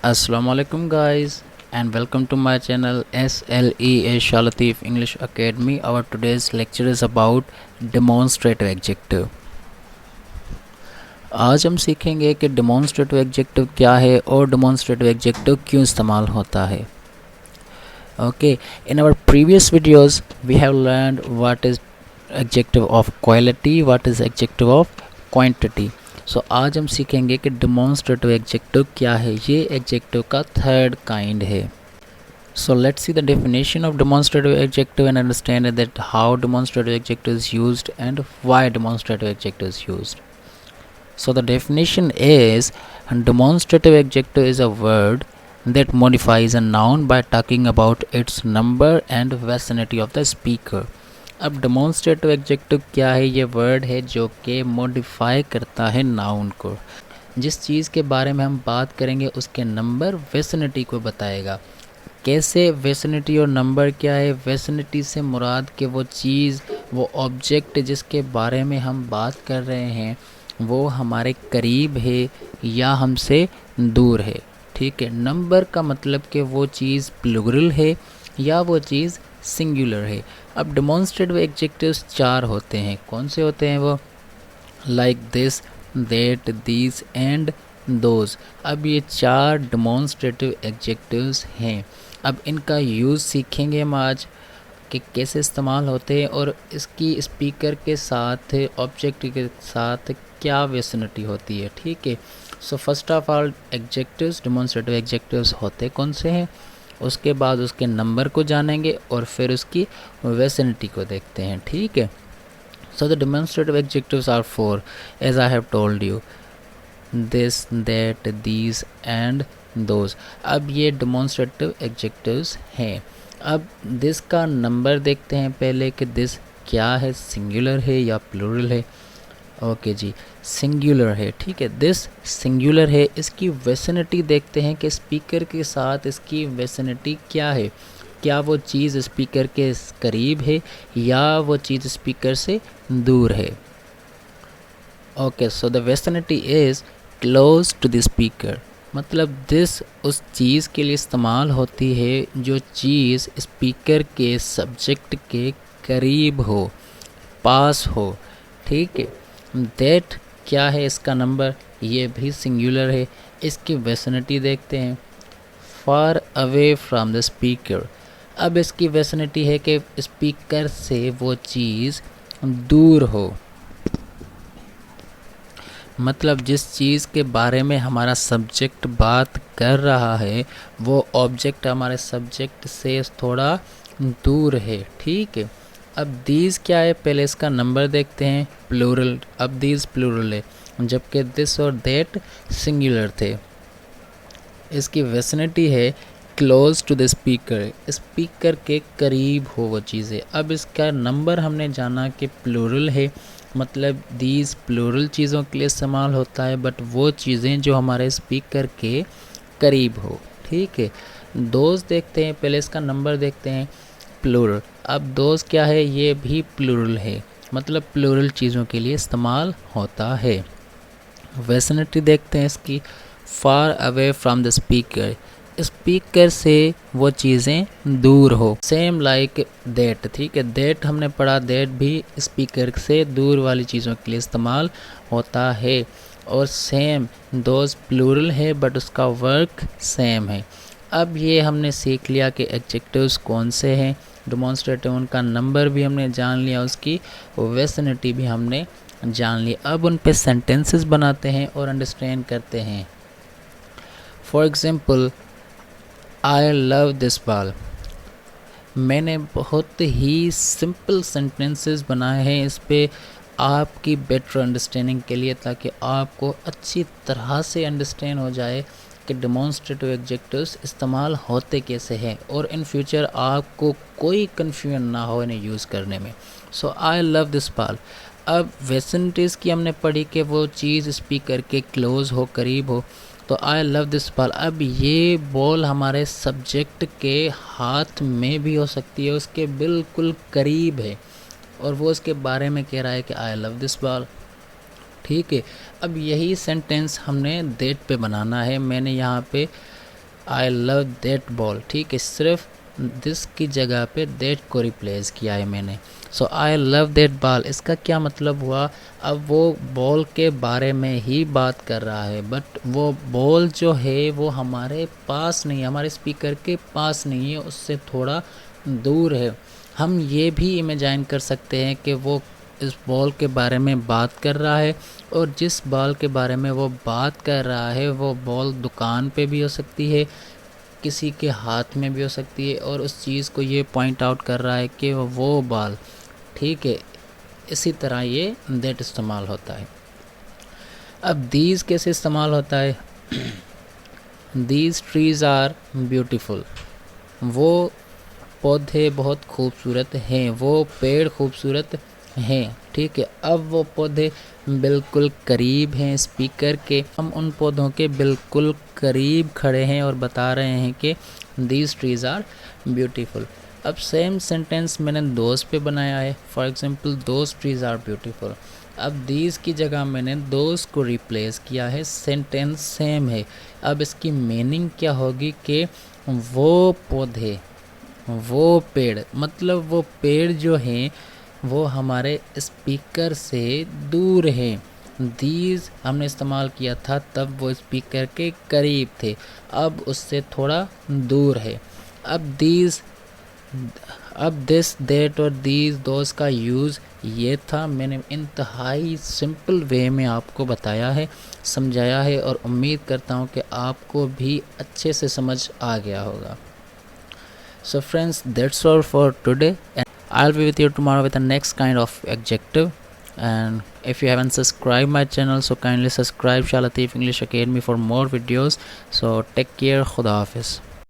Assalamualaikum guys and welcome to my channel SLE Shalatif English Academy. Our today's lecture is about demonstrative adjective. आज हम सीखेंगे कि demonstrative adjective क्या है और demonstrative adjective क्यों इस्तेमाल होता है. Okay, in our previous videos we have learned what is adjective of quality, what is adjective of quantity. सो आज हम सीखेंगे कि डेमोन्स्ट्रेटिव एडजेक्टिव क्या है. ये एडजेक्टिव का थर्ड काइंड है. So let's see the definition of demonstrative adjective and understand that how demonstrative adjective is used and why demonstrative adjective is used. So the definition is demonstrative adjective is a word that modifies a noun by talking about its number and vicinity of the speaker. अब demonstrative adjective क्या है? ये word है जो कि modify करता है noun को. जिस चीज़ के बारे में हम बात करेंगे उसके नंबर विसिनिटी को बताएगा. कैसे? विसिनिटी और नंबर क्या है? विसिनिटी से मुराद कि वो चीज़, वो ऑब्जेक्ट जिसके बारे में हम बात कर रहे हैं वो हमारे करीब है या हमसे दूर है. ठीक है. नंबर का मतलब कि वो चीज़ प्लूरल है या वो चीज़ सिंगुलर है. अब डेमोन्स्ट्रेटिव एडजेक्टिव्स चार होते हैं. कौन से होते हैं वो? Like this, that, these and those. अब ये चार डेमोन्स्ट्रेटिव एडजेक्टिव्स हैं. अब इनका यूज़ सीखेंगे हम आज कि कैसे इस्तेमाल होते हैं और इसकी स्पीकर के साथ, ऑब्जेक्ट के साथ क्या विसिनिटी होती है. ठीक है. So first of all adjectives, demonstrative adjectives होते कौन से हैं, उसके बाद उसके नंबर को जानेंगे और फिर उसकी विसिनिटी को देखते हैं. ठीक है. So the demonstrative adjectives are four as I have told you. This, that, these and those. अब ये डेमोन्स्ट्रेटिव एडजेक्टिव्स हैं. अब दिस का नंबर देखते हैं पहले कि दिस क्या है, सिंगुलर है या प्लूरल है. ओके जी, सिंगुलर है. ठीक है. दिस सिंगुलर है. इसकी विसिनिटी देखते हैं कि स्पीकर के साथ इसकी विसिनिटी क्या है. क्या वो चीज़ स्पीकर के करीब है या वो चीज़ स्पीकर से दूर है. Okay. So the vicinity is close to the speaker. मतलब दिस उस चीज़ के लिए इस्तेमाल होती है जो चीज़ स्पीकर के सब्जेक्ट के करीब हो, पास हो. ठीक है. दैट क्या है? इसका नंबर, ये भी सिंगुलर है. इसकी विसिनिटी देखते हैं. Far away from the speaker. अब इसकी विसिनिटी है कि स्पीकर से वो चीज़ दूर हो. मतलब जिस चीज़ के बारे में हमारा सब्जेक्ट बात कर रहा है वो ऑब्जेक्ट हमारे सब्जेक्ट से थोड़ा दूर है. ठीक है. अब दीज क्या है? पहले इसका नंबर देखते हैं. प्लूरल. अब दीज प्लूरल है जबकि दिस और दैट सिंगुलर थे. इसकी विसिनिटी है close to the speaker. Speaker के करीब हो वो चीज़ें. अब इसका नंबर हमने जाना कि प्लूरल है. मतलब दीज प्लूरल चीज़ों के लिए इस्तेमाल होता है बट वो चीज़ें जो हमारे स्पीकर के करीब हो. ठीक है. दोज देखते हैं. पहले इसका नंबर देखते हैं. प्लूरल. अब दोज क्या है? ये भी प्लूरल है. मतलब प्लूरल चीज़ों के लिए इस्तेमाल होता है. विसिनिटी देखते हैं इसकी. Far away from the speaker. Speaker से वो चीज़ें दूर हो. Same like that. ठीक है. दैट हमने पढ़ा. दैट भी स्पीकर से दूर वाली चीज़ों के लिए इस्तेमाल होता है. और सेम दोज प्लूरल है बट उसका वर्क सेम है. अब ये हमने सीख लिया कि एडजेक्टिव्स कौन से हैं. डेमोन्स्ट्रेटिव, उनका नंबर भी हमने जान लिया, उसकी विसिनिटी भी हमने जान ली. अब उन पे सेंटेंसेस बनाते हैं और अंडरस्टैंड करते हैं. For example, I love this ball. मैंने बहुत ही सिंपल सेंटेंसेस बनाए हैं इस पे आपकी बेटर अंडरस्टैंडिंग के लिए, ताकि आपको अच्छी तरह से अंडरस्टैंड हो जाए कि डेमोन्स्ट्रेटिव एडजेक्टिव्स इस्तेमाल होते कैसे हैं और इन फ्यूचर आपको कोई कन्फ्यूजन ना हो इन्हें यूज़ करने में. सो आई लव दिस बॉल. अब विसिनिटीज़ की हमने पढ़ी कि वो चीज़ स्पीकर के क्लोज हो, करीब हो. तो आई लव दिस बॉल. अब ये बॉल हमारे सब्जेक्ट के हाथ में भी हो सकती है, उसके बिल्कुल करीब है और वो उसके बारे में कह रहा है कि आई लव दिस बॉल. ठीक है. अब यही सेंटेंस हमने दैट पे बनाना है. मैंने यहाँ पे आई लव दैट बॉल, ठीक है, सिर्फ दिस की जगह पे दैट को रिप्लेस किया है मैंने। सो आई लव दैट बॉल, इसका क्या मतलब हुआ, अब वो बॉल के बारे में ही बात कर रहा है, बट वो बॉल जो है वो हमारे पास नहीं है, हमारे स्पीकर के पास नहीं है, उससे थोड़ा दूर है। हम ये भी इमेजाइन कर सकते हैं कि वो इस बॉल के बारे में बात कर रहा है, और जिस बॉल के बारे में वो बात कर रहा है वो बॉल दुकान पे भी हो सकती है, किसी के हाथ में भी हो सकती है, और उस चीज़ को ये पॉइंट आउट कर रहा है कि वो बॉल, ठीक है। इसी तरह ये दैट इस्तेमाल होता है। अब दीज कैसे इस्तेमाल होता है, दीज ट्रीज़ आर ब्यूटीफुल, वो पौधे बहुत खूबसूरत हैं, वो पेड़ खूबसूरत हैं, ठीक है। अब वो पौधे बिल्कुल करीब हैं स्पीकर के, हम उन पौधों के बिल्कुल करीब खड़े हैं और बता रहे हैं कि दीज ट्रीज़ आर ब्यूटीफुल। अब सेम सेंटेंस मैंने दोज पे बनाया है, for example those trees are beautiful. अब दीज की जगह मैंने दोज को रिप्लेस किया है, सेंटेंस सेम है। अब इसकी मीनिंग क्या होगी कि वो पौधे, वो पेड़, मतलब वो पेड़ जो हैं वो हमारे स्पीकर से दूर हैं। दीज हमने इस्तेमाल किया था तब वो स्पीकर के करीब थे, अब उससे थोड़ा दूर है। अब दीज, अब दिस, दैट और दीज, दोज का यूज़ ये था। मैंने इंतहाई सिंपल वे में आपको बताया है, समझाया है, और उम्मीद करता हूँ कि आपको भी अच्छे से समझ आ गया होगा। So friends, that's all for today, and I'll be with you tomorrow with the next kind of adjective. And if you haven't subscribed my channel, so kindly subscribe Shah Lateef English Academy for more videos. So take care, Khuda Hafiz.